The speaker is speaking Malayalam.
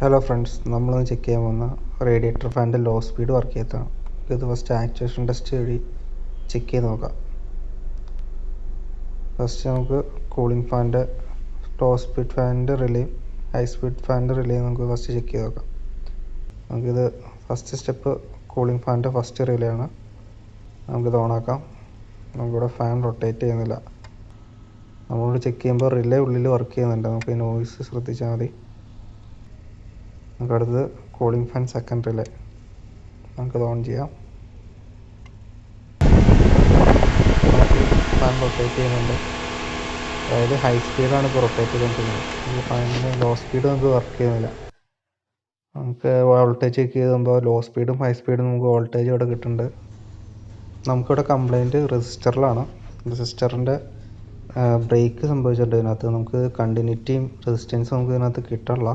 ഹലോ ഫ്രണ്ട്സ്, നമ്മളൊന്ന് ചെക്ക് ചെയ്യാൻ പോകുന്ന റേഡിയേറ്റർ ഫാനിൻ്റെ ലോ സ്പീഡ് വർക്ക് ചെയ്യാത്തതാണ്. ഇത് ഫസ്റ്റ് ആക്ച്വേഷൻ ടെസ്റ്റ് വഴി ചെക്ക് ചെയ്ത് നോക്കാം. ഫസ്റ്റ് നമുക്ക് കൂളിംഗ് ഫാനിൻ്റെ ലോ സ്പീഡ് ഫാനിൻ്റെ റിലേയും ഹൈ സ്പീഡ് ഫാനിൻ്റെ റിലേയും നമുക്ക് ഫസ്റ്റ് ചെക്ക് ചെയ്ത് നോക്കാം. നമുക്കിത് ഫസ്റ്റ് സ്റ്റെപ്പ് കൂളിംഗ് ഫാനിൻ്റെ ഫസ്റ്റ് റിലേ ആണ്. നമുക്കിത് ഓണാക്കാം. നമുക്കിവിടെ ഫാൻ റൊട്ടേറ്റ് ചെയ്യുന്നില്ല. നമ്മളോട് ചെക്ക് ചെയ്യുമ്പോൾ റിലേ ഉള്ളിൽ വർക്ക് ചെയ്യുന്നുണ്ട്. നമുക്ക് നോയ്സ് ശ്രദ്ധിച്ചാൽ മതി. നമുക്കടുത്തത് കൂളിംഗ് ഫാൻ സെക്കൻഡ് റിലേ, നമുക്കത് ഓൺ ചെയ്യാം. നമുക്ക് ഫാൻ റൊട്ടേറ്റ് ചെയ്യുന്നുണ്ട്, അതായത് ഹൈ സ്പീഡാണ് ഇപ്പോൾ റൊട്ടേറ്റ് ചെയ്തുകൊണ്ടിരിക്കുന്നത്. ഈ ഫാനിന് ലോ സ്പീഡ് നമുക്ക് വർക്ക് ചെയ്യുന്നില്ല. നമുക്ക് വോൾട്ടേജ് ചെക്ക് ചെയ്യുമ്പോൾ ലോ സ്പീഡും ഹൈ സ്പീഡും നമുക്ക് വോൾട്ടേജ് ഇവിടെ കിട്ടുന്നുണ്ട്. നമുക്കിവിടെ കംപ്ലൈൻറ്റ് റെസിസ്റ്ററിലാണ്. റെസിസ്റ്ററിൻ്റെ ബ്രേക്ക് സംഭവിച്ചിട്ടുണ്ട്. ഇതിനകത്ത് നമുക്ക് കണ്ടിന്യൂറ്റിയും റെസിസ്റ്റൻസും നമുക്ക് ഇതിനകത്ത് കിട്ടാനില്ല.